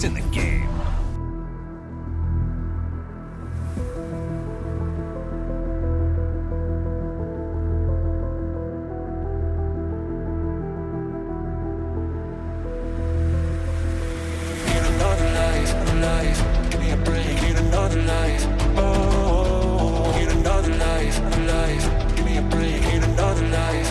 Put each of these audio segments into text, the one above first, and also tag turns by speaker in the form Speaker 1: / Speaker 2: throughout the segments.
Speaker 1: hooked in the game.
Speaker 2: Give me a break, need another life. Oh, need another life, life. Give me a break, need another life.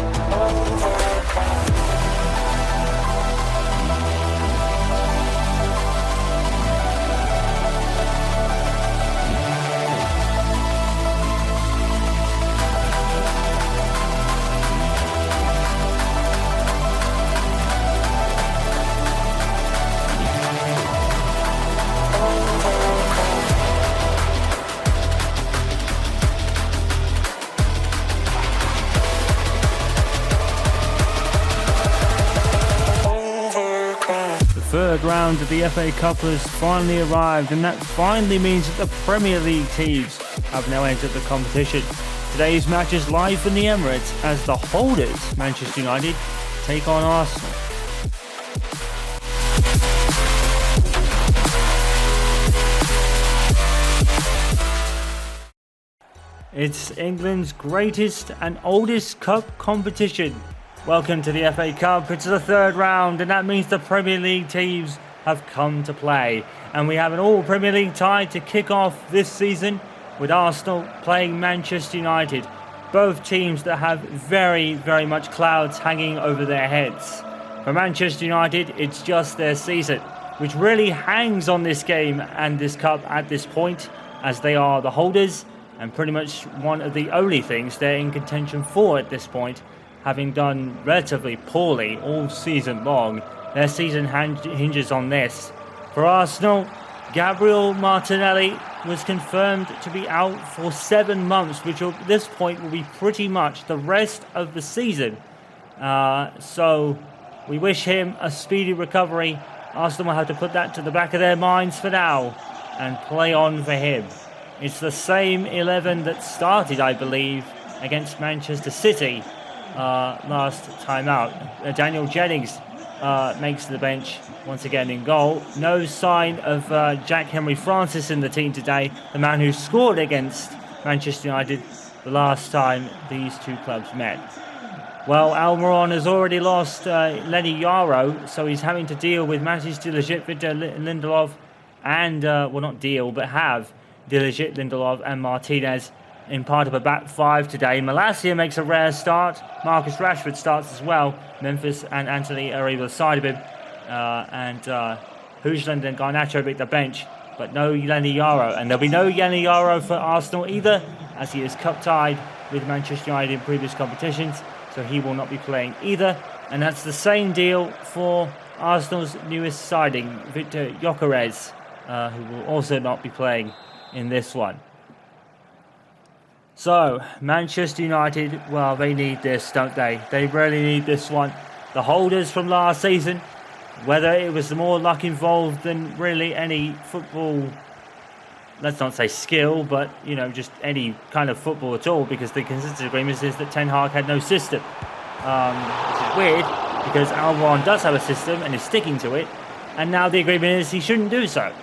Speaker 3: Third round of the FA Cup has finally arrived, and that finally means that the Premier League teams have now entered the competition. Today's match is live from the Emirates as the holders, Manchester United, take on Arsenal. It's England's greatest and oldest cup competition. Welcome to the FA Cup. It's the third round, and that means the Premier League teams have come to play. And we have an all-Premier League tie to kick off this season with Arsenal playing Manchester United. Both teams that have very, very much clouds hanging over their heads. For Manchester United, it's just their season, which really hangs on this game and this cup at this point, as they are the holders and pretty much one of the only things they're in contention for at this point. Having done relatively poorly all season long, their season hinges on this. For Arsenal, Gabriel Martinelli was confirmed to be out for 7 months, which at this point will be pretty much the rest of the season. So we wish him a speedy recovery. Arsenal will have to put that to the back of their minds for now and play on for him. It's the same 11 that started, I believe, against Manchester City last time out. Daniel Jennings makes the bench once again in goal. No sign of Jack Henry Francis in the team today, the man who scored against Manchester United the last time these two clubs met. Well, Almiron has already lost Lenny Yaro, so he's having to deal with Matthijs de Ligt, Victor Lindelof, and, well, not deal, but have de Ligt, Lindelof, and Martinez in part of a back five today. Malacia makes a rare start. Marcus Rashford starts as well. Memphis and Anthony are either side of him. And Højlund and Garnacho beat the bench, but no Lenny Yaro. And there'll be no Lenny Yaro for Arsenal either, as he is cup tied with Manchester United in previous competitions, so he will not be playing either. And that's the same deal for Arsenal's newest siding, Victor Gyökeres, who will also not be playing in this one. So, Manchester United, well, they need this, don't they? They really need this one. The holders from last season, whether it was more luck involved than really any football, let's not say skill, but, you know, just any kind of football at all, because the consensus agreement is that Ten Hag had no system. Which is weird, because Almiron does have a system and is sticking to it, and now the agreement is he shouldn't do so.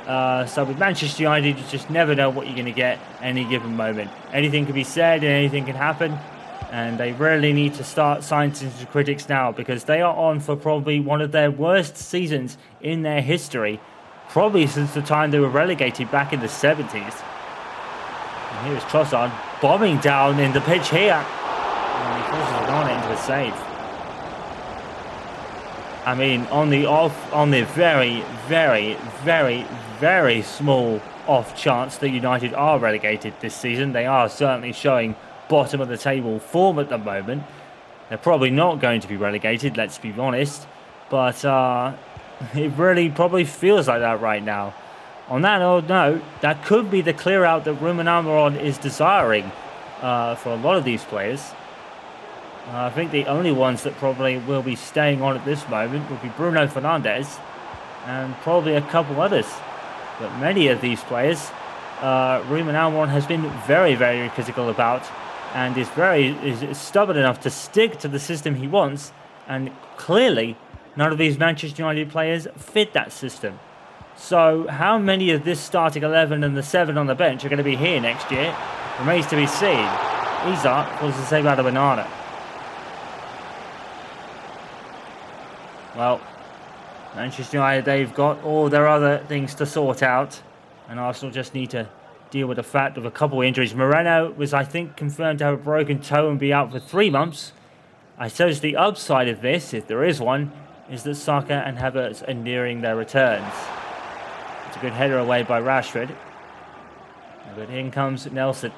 Speaker 3: So with Manchester United, you just never know what you're going to get any given moment. Anything can be said and anything can happen. And they really need to start silencing the critics now, because they are on for probably one of their worst seasons in their history. Probably since the time they were relegated back in the 70s. And here's Trossard bombing down in the pitch here. And he forces it on into a save. I mean, on the very, very, very, very small off chance that United are relegated this season. They are certainly showing bottom of the table form at the moment. They're probably not going to be relegated, let's be honest. But it really probably feels like that right now. On that odd note, that could be the clear out that Ruben Almiron is desiring for a lot of these players. I think the only ones that probably will be staying on at this moment will be Bruno Fernandes and probably a couple others. But many of these players, Ruben Almiron has been very, very critical about, and is stubborn enough to stick to the system he wants. And clearly, none of these Manchester United players fit that system. So how many of this starting 11 and the 7 on the bench are going to be here next year remains to be seen. Isak was the save out of Banana. Well, Manchester United, they've got all their other things to sort out, and Arsenal just need to deal with the fact of a couple of injuries. Moreno was, I think, confirmed to have a broken toe and be out for 3 months. I suppose the upside of this, if there is one, is that Saka and Havertz are nearing their returns. It's a good header away by Rashford. But in comes Nelson,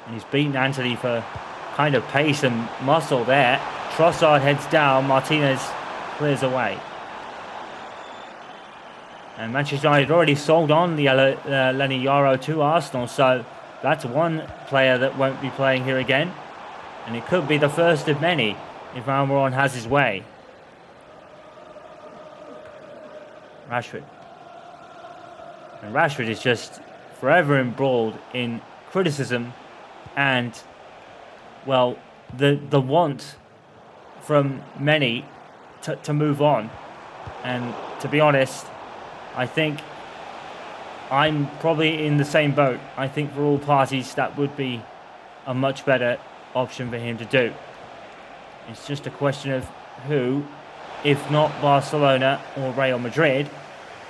Speaker 3: and he's beaten Anthony for kind of pace and muscle there. Trossard heads down, Martinez clears away. And Manchester United already sold on the Lenny Yaro to Arsenal, so that's one player that won't be playing here again. And it could be the first of many if Almiron has his way. Rashford. And Rashford is just forever embroiled in criticism and, well, the want from many to move on. And to be honest, I think I'm probably in the same boat. I think for all parties that would be a much better option for him to do. It's just a question of who, if not Barcelona or Real Madrid,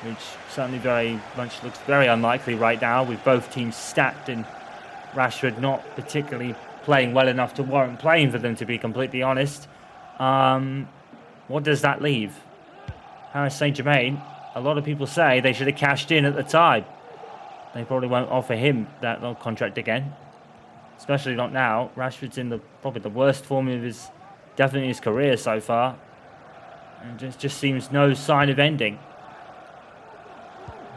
Speaker 3: which certainly very much looks very unlikely right now, with both teams stacked and Rashford not particularly playing well enough to warrant playing for them, to be completely honest. What does that leave? Paris Saint-Germain, a lot of people say they should have cashed in at the time. They probably won't offer him that long contract again, especially not now. Rashford's in probably the worst form of definitely his career so far, and just seems no sign of ending.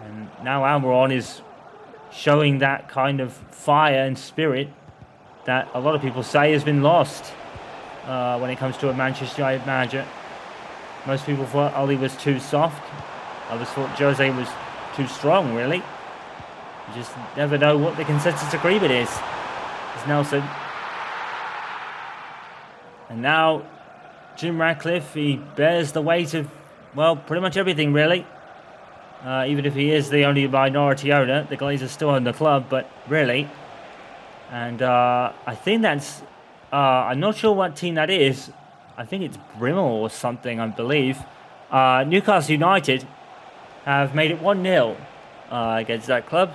Speaker 3: And now Almiron is showing that kind of fire and spirit that a lot of people say has been lost when it comes to a Manchester United manager. Most people thought Oli was too soft. Others thought Jose was too strong, really. You just never know what the consensus agreement is. It's Nelson. And now Jim Ratcliffe, he bears the weight of, well, pretty much everything, really. Even if he is the only minority owner, the Glazers still own the club, but really. And I think that's, I'm not sure what team that is. I think it's Brimmel or something, I believe. Newcastle United have made it 1-0 against that club,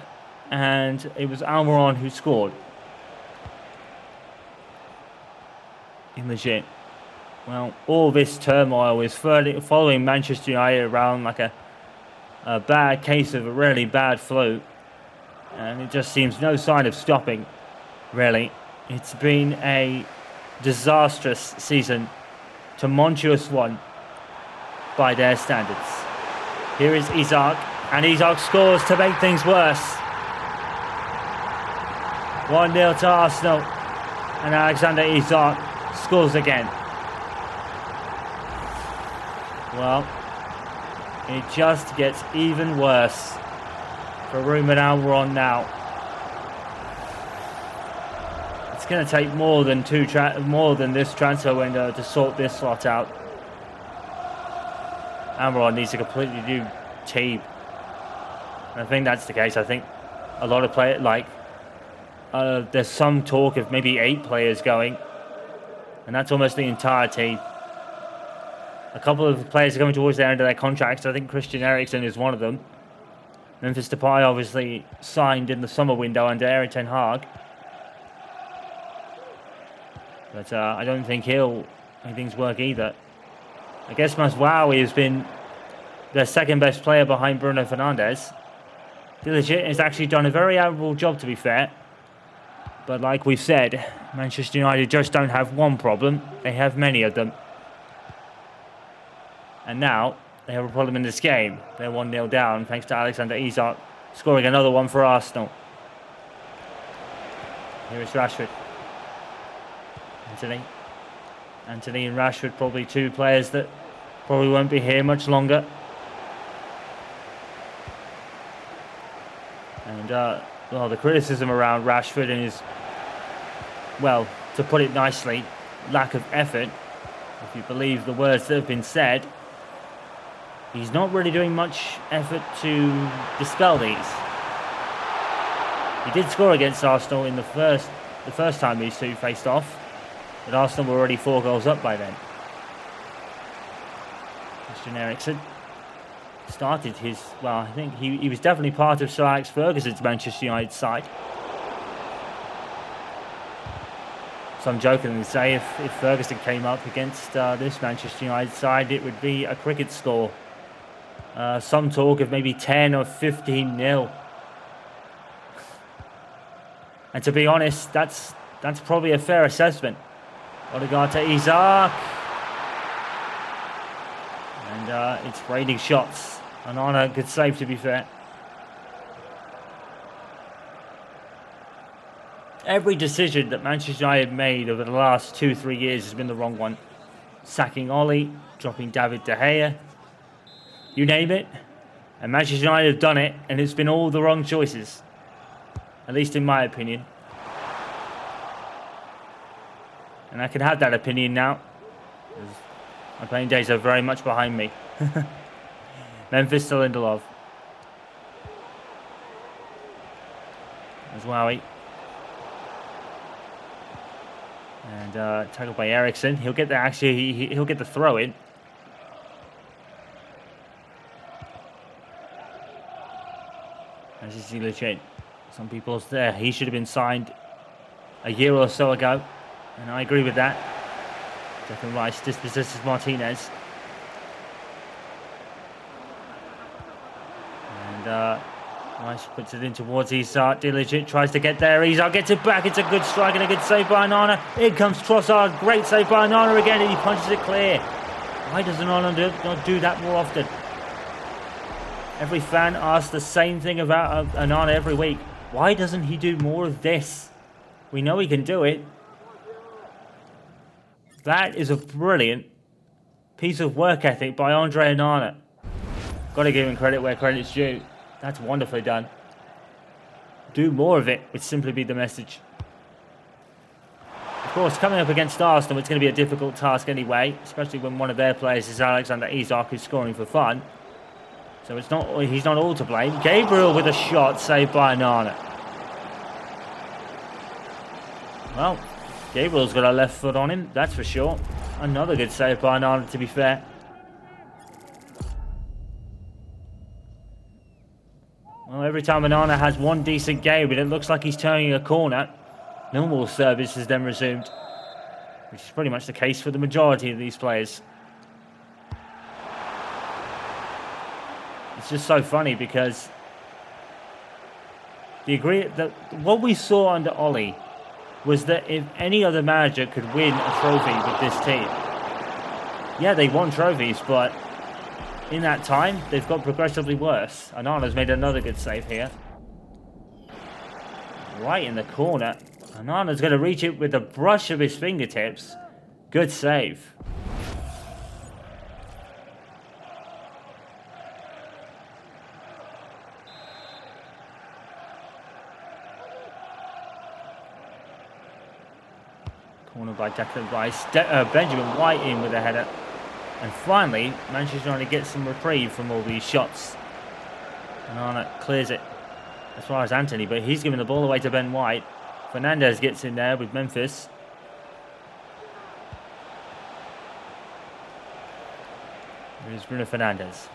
Speaker 3: and it was Almiron who scored. Legit. Well, all this turmoil is following Manchester United around like a bad case of a really bad flu, and it just seems no sign of stopping, really. It's been a disastrous season, tumultuous one by their standards. Here is Isak, and Isak scores to make things worse. 1-0 to Arsenal, and Alexander Isak scores again. Well, it just gets even worse for Ruben Almiron now. It's going to take more than this transfer window to sort this lot out. Almiron needs a completely new team. And I think that's the case. I think a lot of players, there's some talk of maybe 8 players going, and that's almost the entire team. A couple of players are coming towards the end of their contracts. I think Christian Eriksen is one of them. Memphis Depay obviously signed in the summer window under Erik ten Hag. But I don't think he'll make things work either. I guess Maswawi has been their second best player behind Bruno Fernandes. Diligent has actually done a very admirable job, to be fair. But like we've said, Manchester United just don't have one problem. They have many of them. And now they have a problem in this game. They're 1-0 down thanks to Alexander Isak scoring another one for Arsenal. Here is Rashford. Anthony and Rashford, probably 2 players that probably won't be here much longer. And well, the criticism around Rashford and his, well, to put it nicely, lack of effort, if you believe the words that have been said, He's not really doing much effort to dispel these. He did score against Arsenal in the first time these two faced off, but Arsenal were already 4 goals up by then. Christian Eriksen started his, well, I think he was definitely part of Sir Alex Ferguson's Manchester United side. Some jokingly say if Ferguson came up against this Manchester United side, it would be a cricket score. Some talk of maybe 10 or 15-0. And to be honest, that's probably a fair assessment. Odegaard to Isaac. And it's raining shots. Onana, good save to be fair. Every decision that Manchester United made over the last 2-3 years has been the wrong one. Sacking Ollie, dropping David De Gea. You name it. And Manchester United have done it, and it's been all the wrong choices. At least in my opinion. And I can have that opinion now. My playing days are very much behind me. Memphis to Lindelof. As Wowie. And tackled by Eriksen. He'll get the he'll get the throw in. As you see legit. Some people there, he should have been signed a year or so ago, and I agree with that. Declan Rice dispossesses Martinez, and Rice puts it in towards Isak. Diligent tries to get there. Isak gets it back. It's a good strike and a good save by Onana. In comes Trossard. Great save by Onana again, and he punches it clear. Why doesn't Onana not do that more often? Every fan asks the same thing about Onana every week. Why doesn't he do more of this? We know he can do it. That is a brilliant piece of work ethic by Andre Onana. Got to give him credit where credit's due. That's wonderfully done. Do more of it would simply be the message. Of course, coming up against Arsenal, it's going to be a difficult task anyway, especially when one of their players is Alexander Isak, who's scoring for fun. So he's not all to blame. Gabriel with a shot saved by Onana. Well, Gabriel's got a left foot on him, that's for sure. Another good save by Onana, to be fair. Well, every time Onana has one decent game, but it looks like he's turning a corner, normal service is then resumed, which is pretty much the case for the majority of these players. It's just so funny because what we saw under Ollie was that if any other manager could win a trophy with this team, yeah, they won trophies, but in that time, they've got progressively worse. Onana's made another good save here. Right in the corner. Onana's going to reach it with a brush of his fingertips. Good save. Corner by Declan Rice. Benjamin White in with a header. And finally, Manchester United gets some reprieve from all these shots. Onana clears it as far as Anthony, but he's giving the ball away to Ben White. Fernandez gets in there with Memphis. Here's Bruno Fernandez.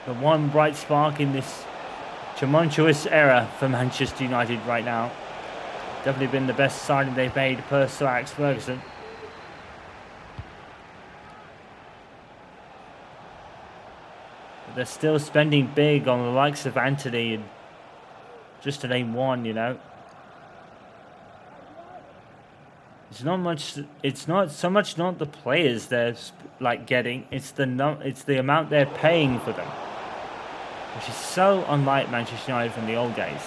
Speaker 3: The one bright spark in this tumultuous era for Manchester United right now. Definitely been the best signing they've made per Sir Alex Ferguson. But they're still spending big on the likes of Anthony, and just to name one, you know. It's not much. It's not so much not the players they're like getting. It's the amount they're paying for them, which is so unlike Manchester United from the old days.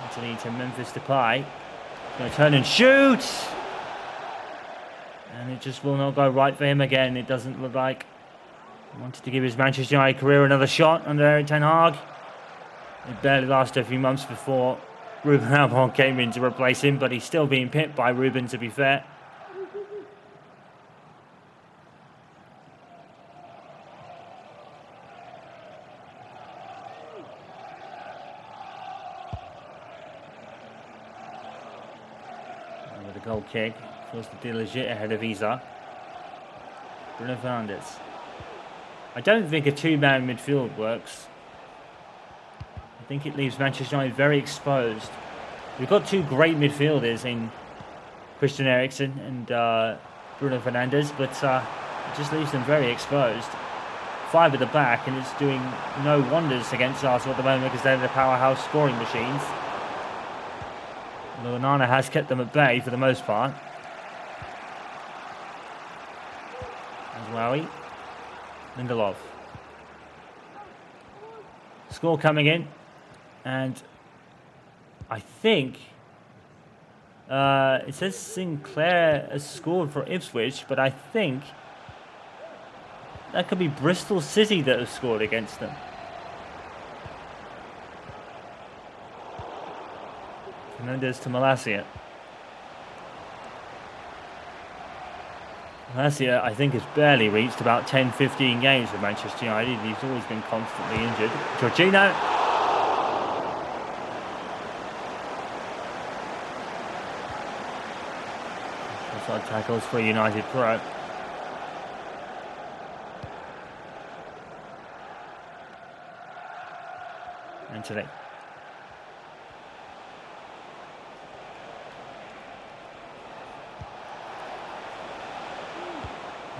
Speaker 3: Anthony to Memphis Depay. Going to turn and shoot, and it just will not go right for him again. It doesn't look like he wanted to give his Manchester United career another shot under Erik ten Hag. It barely lasted a few months before Ruben Amorim came in to replace him, but he's still being pipped by Ruben, to be fair. And with a goal kick, forced to be legit ahead of Isa. Bruno Fernandes. I don't think a two-man midfield works. I think it leaves Manchester United very exposed. We've got two great midfielders in Christian Eriksen and Bruno Fernandes, but it just leaves them very exposed. 5 at the back, and it's doing no wonders against Arsenal at the moment because they're the powerhouse scoring machines. Although Onana has kept them at bay for the most part. As Wowie. Lindelof. Score coming in, and I think it says Sinclair has scored for Ipswich, but I think that could be Bristol City that have scored against them. Fernandes to Malacia. Malacia, I think, has barely reached about 10-15 games with Manchester United. He's always been constantly injured. Jorginho. Offside tackles for United Pro. Anthony.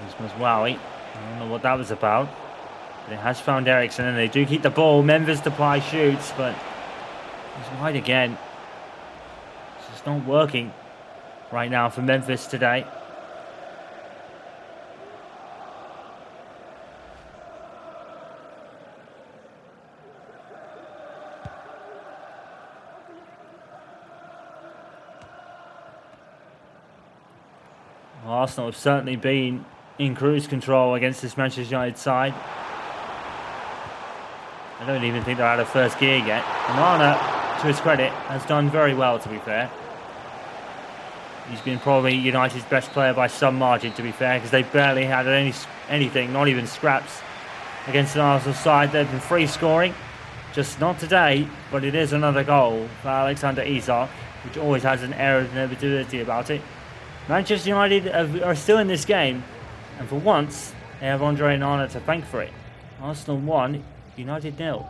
Speaker 3: This was Wowie. I don't know what that was about. But it has found Eriksen, and they do keep the ball. Memphis Depay shoots, but he's wide again. It's just not working right now for Memphis today. Arsenal have certainly been in cruise control against this Manchester United side. I don't even think they're out of first gear yet. Onana, to his credit, has done very well, to be fair. He's been probably United's best player by some margin, to be fair, because they barely had anything, not even scraps, against an Arsenal side. They've been free scoring, just not today, but it is another goal for Alexander Isak, which always has an air of inevitability about it. Manchester United are still in this game, and for once, they have Andre Onana to thank for it. Arsenal 1, United 0.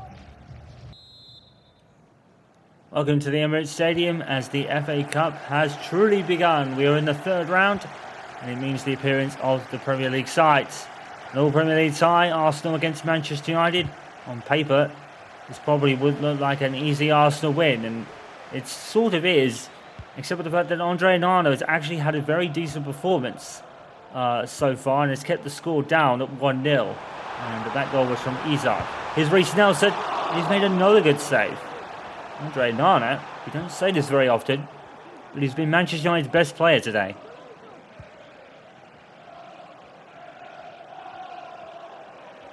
Speaker 3: Welcome to the Emirates Stadium as the FA Cup has truly begun. We are in the third round, and it means the appearance of the Premier League sides. An all-Premier League tie, Arsenal against Manchester United. On paper, this probably would look like an easy Arsenal win, and it sort of is, except for the fact that Andre Onana has actually had a very decent performance so far and has kept the score down at 1-0. And that goal was from Isak. Here's Reece Nelson. He's made another good save. Andre Onana, we don't say this very often, but he's been Manchester United's best player today.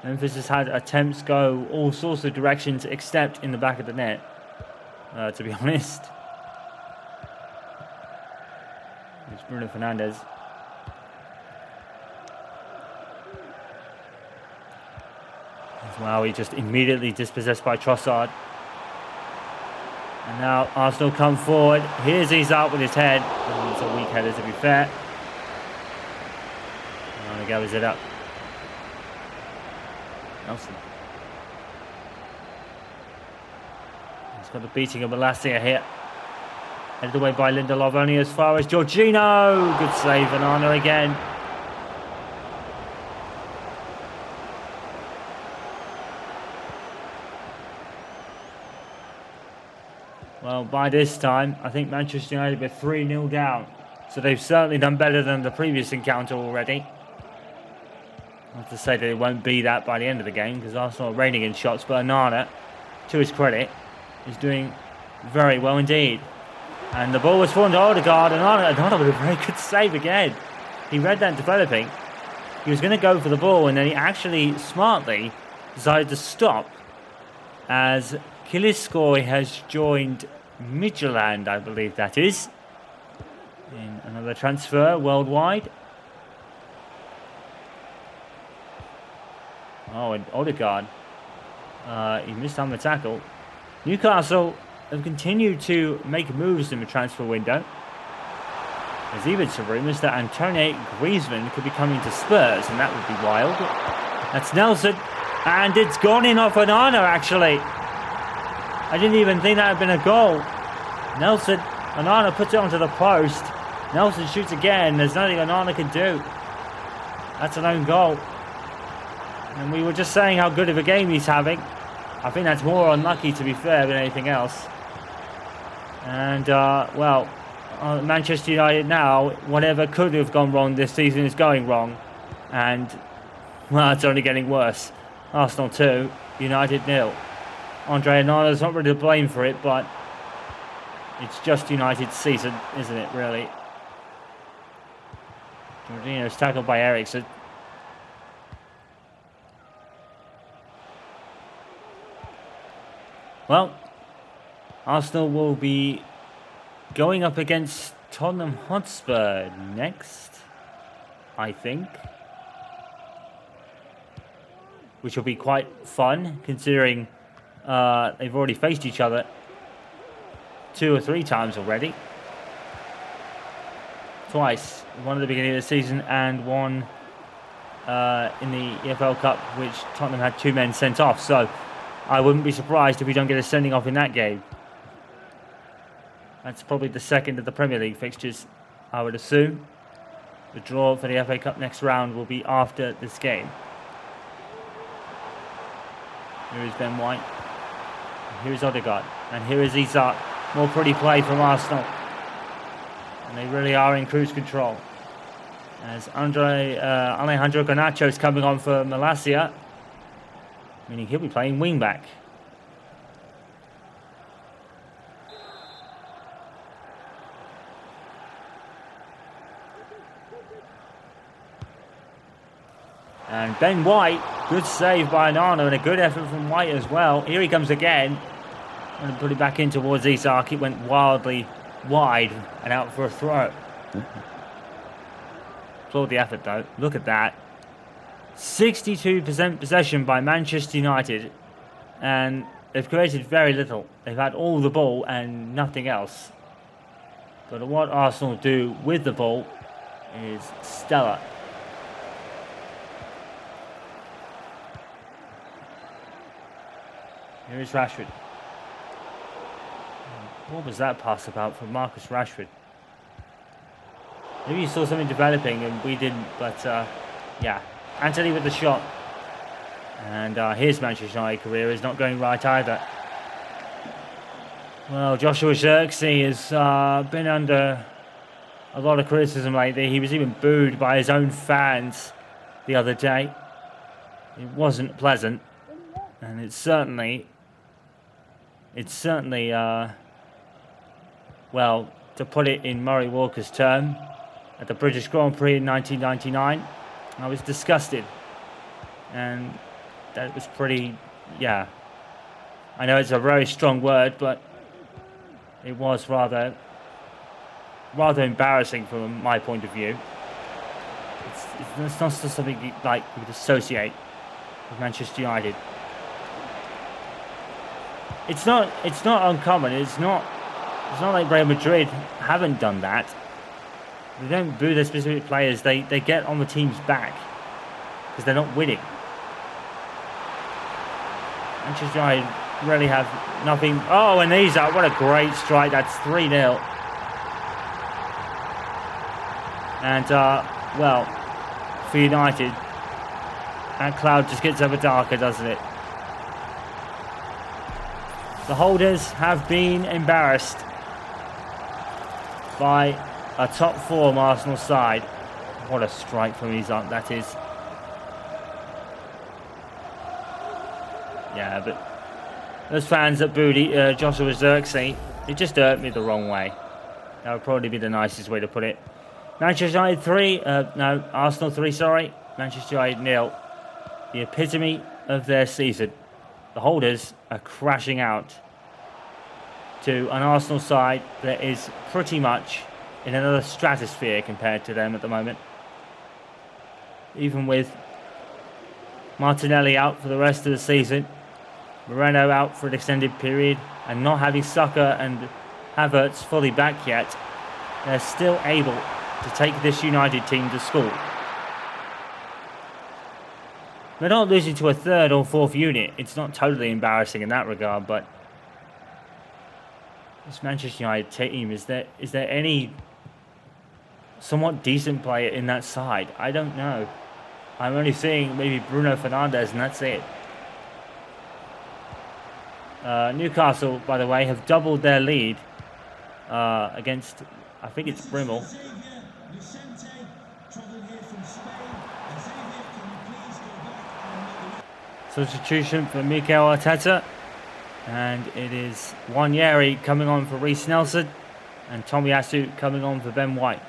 Speaker 3: Memphis has had attempts go all sorts of directions except in the back of the net, to be honest. It's Bruno Fernandes. Wow, he just immediately dispossessed by Trossard. And now Arsenal come forward. Here's Isak with his head. It's a weak header, to be fair. And he gathers it up. Nelson. He's got the beating of Malacia here. Headed away by Lindelof, only as far as Jorginho. Good save, Onana again. Well, by this time, I think Manchester United were 3-0 down. So they've certainly done better than the previous encounter already. Not to say that it won't be that by the end of the game, because Arsenal are reigning in shots, but Onana, to his credit, is doing very well indeed. And the ball was falling to Odegaard, and Onana with a very good save again. He read that developing. He was going to go for the ball, and then he actually smartly decided to stop as Kiliskoy has joined Midtjylland, I believe that is, in another transfer worldwide. Oh, and Odegaard, he missed on the tackle. Newcastle have continued to make moves in the transfer window. There's even some rumours that Antonio Griezmann could be coming to Spurs, and that would be wild. That's Nelson, and it's gone in off Onana, actually. I didn't even think that had been a goal. Nelson, Onana puts it onto the post. Nelson shoots again. There's nothing Onana can do. That's an own goal. And we were just saying how good of a game he's having. I think that's more unlucky, to be fair, than anything else. And, Manchester United now, whatever could have gone wrong this season is going wrong. And, well, it's only getting worse. Arsenal 2, United 0. Andre Onana's not really to blame for it, but it's just United's season, isn't it, really? Jorginho's tackled by Eriksen. Well, Arsenal will be going up against Tottenham Hotspur next, I think. Which will be quite fun, considering they've already faced each other 2 or 3 times already. Twice. One at the beginning of the season and one in the EFL Cup, which Tottenham had 2 men sent off. So I wouldn't be surprised if we don't get a sending off in that game. That's probably the second of the Premier League fixtures, I would assume. The draw for the FA Cup next round will be after this game. Here is Ben White. Here is Odegaard. And here is Isak. More pretty play from Arsenal. And they really are in cruise control. As Alejandro Garnacho is coming on for Malacia. Meaning he'll be playing wing back. And Ben White, good save by Onana and a good effort from White as well. Here he comes again. And put it back in towards Isak. It went wildly wide and out for a throw. Applaud the effort though. Look at that. 62% possession by Manchester United. And they've created very little. They've had all the ball and nothing else. But what Arsenal do with the ball is stellar. Here is Rashford. What was that pass about from Marcus Rashford? Maybe you saw something developing and we didn't, but yeah. Anthony with the shot. And his Manchester United career is not going right either. Well, Joshua Zirkzee has been under a lot of criticism lately. He was even booed by his own fans the other day. It wasn't pleasant. And it's certainly, well, to put it in Murray Walker's term, at the British Grand Prix in 1999, I was disgusted. And that was pretty, yeah. I know it's a very strong word, but it was rather embarrassing from my point of view. It's not something like you would associate with Manchester United. It's not uncommon. It's not like Real Madrid haven't done that. They don't boo their specific players. They get on the team's back because they're not winning. Manchester United really have nothing. Oh, and Isak, what a great strike. That's 3-0. And well, for United, that cloud just gets ever darker, doesn't it? The holders have been embarrassed by a top form Arsenal side. What a strike from Isak that is. Yeah, but those fans that booed Joshua Zirkzee, it just hurt me the wrong way. That would probably be the nicest way to put it. Manchester United 3, Arsenal 3, sorry. Manchester United 0. The epitome of their season. The holders are crashing out to an Arsenal side that is pretty much in another stratosphere compared to them at the moment. Even with Martinelli out for the rest of the season, Moreno out for an extended period, and not having Saka and Havertz fully back yet, they're still able to take this United team to school. They're not losing to a third or fourth unit. It's not totally embarrassing in that regard, but this Manchester United team, is there any somewhat decent player in that side? I don't know. I'm only seeing maybe Bruno Fernandes, and that's it. Newcastle, by the way, have doubled their lead against, I think it's Brimmel. Substitution for Mikel Arteta, and it is Wanyeri coming on for Reece Nelson and Tomiyasu coming on for Ben White.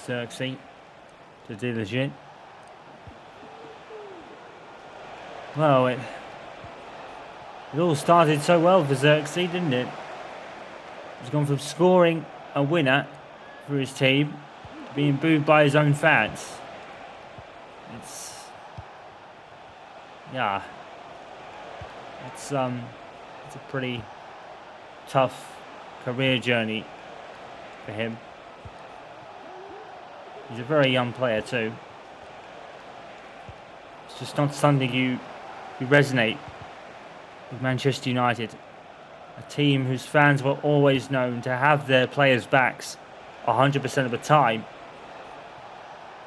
Speaker 3: Xerxes to Diligent. Well, it all started so well for Xerxes, didn't it? He's gone from scoring a winner for his team to being booed by his own fans. It's a pretty tough career journey for him. He's a very young player too. It's just not something you resonate with Manchester United, a team whose fans were always known to have their players' backs 100% of the time.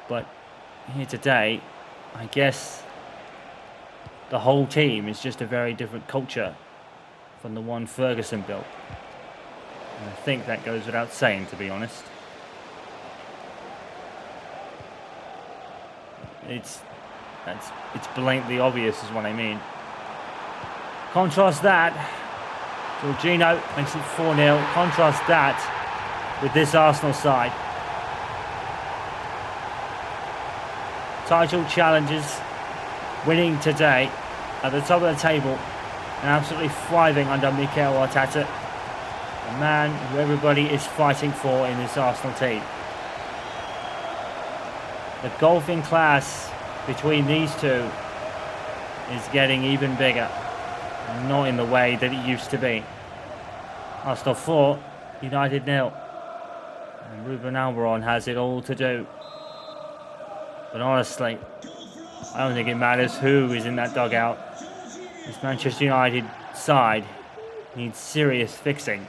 Speaker 3: But here today, I guess the whole team is just a very different culture from the one Ferguson built. And I think that goes without saying, to be honest. It's blatantly obvious is what I mean. Contrast that, Jorginho makes it 4-0. Contrast that with this Arsenal side. Title challenges, winning today at the top of the table and absolutely thriving under Mikel Arteta, the man who everybody is fighting for in this Arsenal team. The golfing class between these two is getting even bigger, not in the way that it used to be. Arsenal 4, United 0. And Ruben Almiron has it all to do. But honestly, I don't think it matters who is in that dugout. This Manchester United side needs serious fixing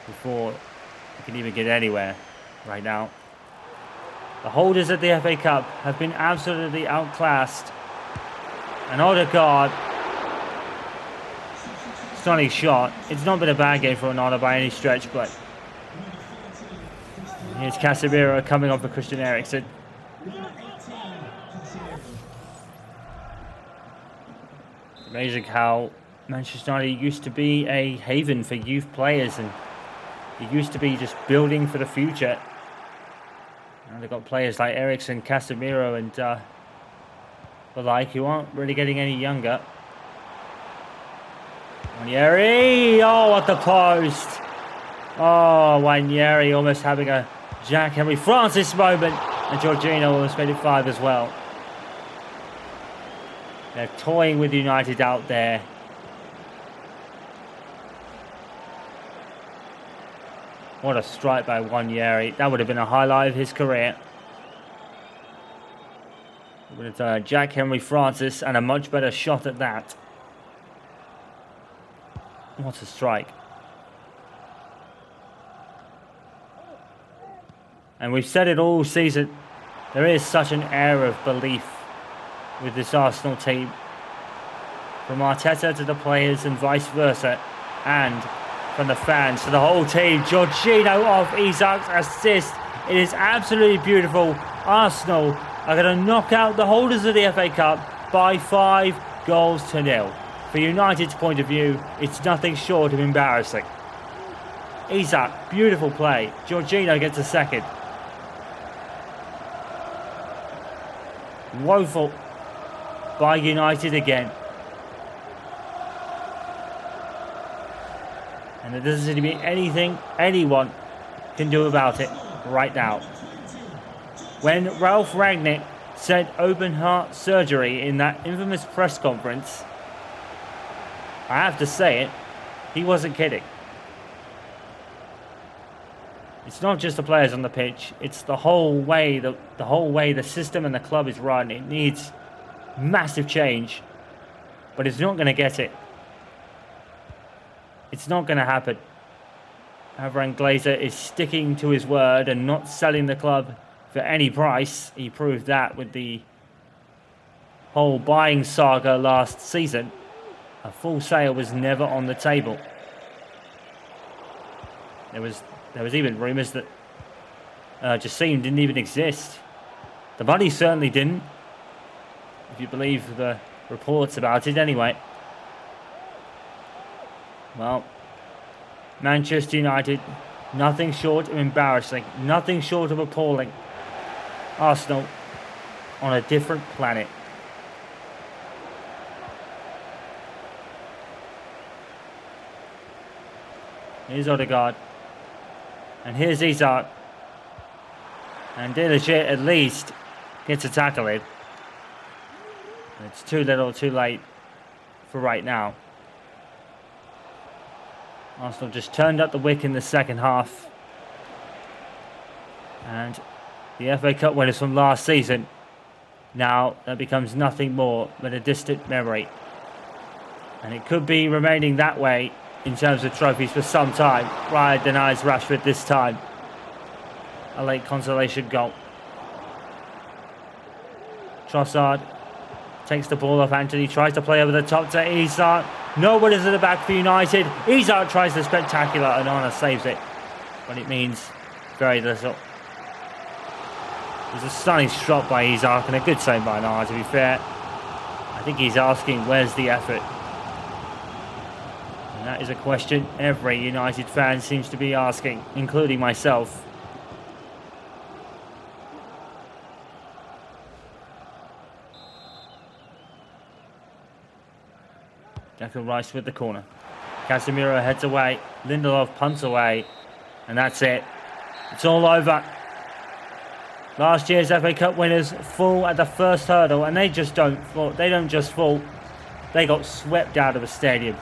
Speaker 3: before it can even get anywhere right now. The holders of the FA Cup have been absolutely outclassed. And Odegaard, stunning shot. It's not been a bad game for Onana by any stretch, but here's Casemiro coming off for Christian Eriksen. Amazing how Manchester United used to be a haven for youth players, and it used to be just building for the future. And they've got players like Eriksen, Casemiro, and the like, who aren't really getting any younger. Wanyeri, oh, at the post. Oh, Wanyeri almost having a Jack Henry Francis moment, and Jorginho almost made it 5 as well. They're toying with United out there. What a strike by Wanyeri. That would have been a highlight of his career. It would have done Jack Henry Francis, and a much better shot at that. What a strike. And we've said it all season. There is such an air of belief with this Arsenal team. From Arteta to the players and vice versa. And from the fans to the whole team. Jorginho off Isak's assist. It is absolutely beautiful. Arsenal are going to knock out the holders of the FA Cup by 5-0. For United's point of view, it's nothing short of embarrassing. Isak, beautiful play. Jorginho gets a second. Woeful by United again. And there doesn't seem to be anything anyone can do about it right now. When Ralph Rangnick said open heart surgery in that infamous press conference, I have to say it, he wasn't kidding. It's not just the players on the pitch, it's the whole way the system and the club is run. It needs massive change, but it's not going to get it. It's not going to happen. Avram Glazer is sticking to his word and not selling the club for any price. He proved that with the whole buying saga last season. A full sale was never on the table. There was even rumours that Jassim didn't even exist. The money certainly didn't, if you believe the reports about it anyway. Well, Manchester United, nothing short of embarrassing, nothing short of appalling. Arsenal on a different planet. Here's Odegaard. And here's Isak. And De Ligt at least gets a tackle in. It's too little, too late for right now. Arsenal just turned up the wick in the second half. And the FA Cup winners from last season, now that becomes nothing more than a distant memory. And it could be remaining that way in terms of trophies for some time. Raya denies Rashford this time. A late consolation goal. Trossard takes the ball off Anthony, tries to play over the top to Isak. No one is at the back for United. Isak tries the spectacular and Onana saves it. But it means very little. It was a stunning shot by Isak and a good save by Onana, to be fair. I think he's asking, where's the effort? And that is a question every United fan seems to be asking, including myself. Declan Rice with the corner. Casemiro heads away. Lindelof punts away. And that's it. It's all over. Last year's FA Cup winners fall at the first hurdle, and they just don't fall. They don't just fall. They got swept out of the stadium.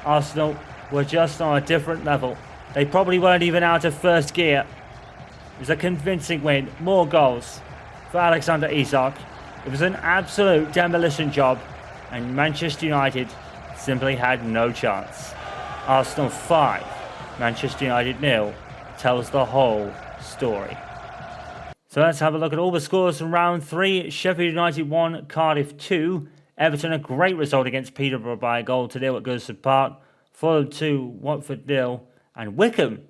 Speaker 3: Arsenal were just on a different level. They probably weren't even out of first gear. It was a convincing win. More goals for Alexander Isak. It was an absolute demolition job, and Manchester United simply had no chance. Arsenal 5, Manchester United 0 tells the whole story. So let's have a look at all the scores from round 3. Sheffield United 1, Cardiff 2. Everton a great result against Peterborough by a goal to 0 at Goodison Park. Followed to Watford 0. And Wickham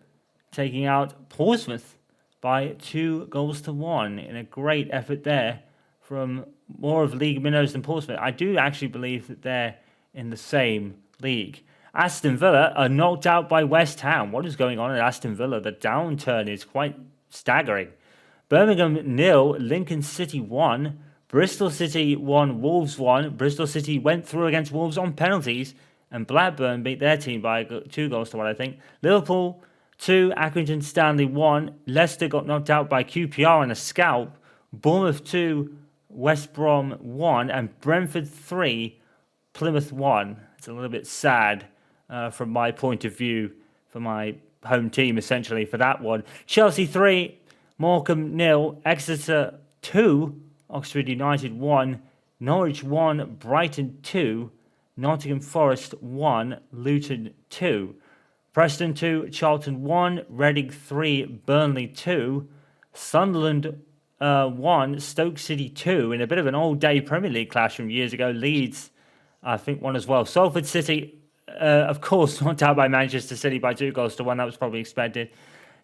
Speaker 3: taking out Portsmouth by 2 goals to 1 in a great effort there from more of league minnows than Portsmouth. I do actually believe that they're in the same league. Aston Villa are knocked out by West Ham. What is going on at Aston Villa? The downturn is quite staggering. Birmingham 0, Lincoln City 1, Bristol City 1, Wolves 1. Bristol City went through against Wolves on penalties, and Blackburn beat their team by 2 goals to 1, I think. Liverpool 2, Accrington Stanley 1. Leicester got knocked out by QPR on a scalp. Bournemouth 2, West Brom 1, and Brentford 3, Plymouth 1. It's a little bit sad from my point of view for my home team, essentially, for that one. Chelsea 3, Morecambe 0, Exeter 2, Oxford United 1, Norwich 1, Brighton 2, Nottingham Forest 1, Luton 2, Preston 2, Charlton 1, Reading 3, Burnley 2, Sunderland 1, Stoke City 2, in a bit of an all-day Premier League clash from years ago. Leeds, I think, 1 as well. Salford City, of course, knocked out by Manchester City by 2 goals to 1. That was probably expected.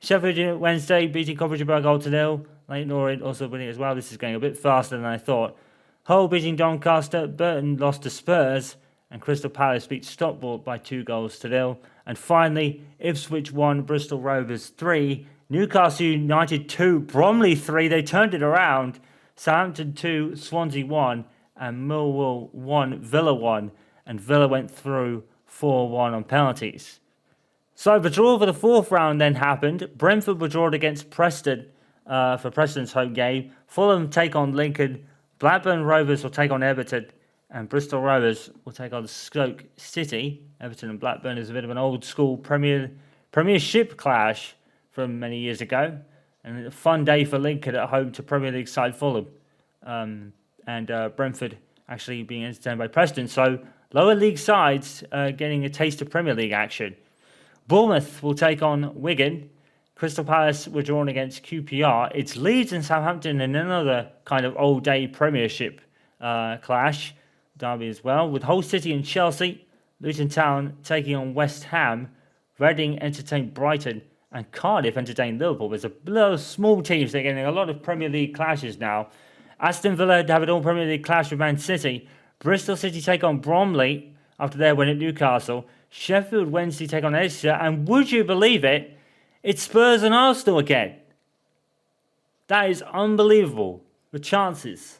Speaker 3: Sheffield Wednesday beating Coventry by a goal to 0. Leyton Orient also winning as well. This is going a bit faster than I thought. Hull beating Doncaster. Burton lost to Spurs. And Crystal Palace beat Stockport by 2 goals to 0. And finally, Ipswich 1, Bristol Rovers 3. Newcastle United 2, Bromley 3. They turned it around. Southampton 2, Swansea 1. And Millwall 1, Villa 1. And Villa went through 4-1 on penalties. So the draw for the fourth round then happened. Brentford were drawn against Preston for Preston's home game. Fulham take on Lincoln. Blackburn Rovers will take on Everton. And Bristol Rovers will take on Stoke City. Everton and Blackburn is a bit of an old school Premiership clash from many years ago. And a fun day for Lincoln at home to Premier League side Fulham. And Brentford actually being entertained by Preston. So lower league sides getting a taste of Premier League action. Bournemouth will take on Wigan. Crystal Palace were drawn against QPR. It's Leeds and Southampton in another kind of old day Premiership clash. Derby as well. With Hull City and Chelsea. Luton Town taking on West Ham. Reading entertain Brighton. And Cardiff entertain Liverpool. There's a lot of small teams that are getting a lot of Premier League clashes now. Aston Villa have an all-Premier League clash with Man City. Bristol City take on Bromley after their win at Newcastle. Sheffield Wednesday take on Exeter. And would you believe it? It's Spurs and Arsenal again. That is unbelievable. The chances.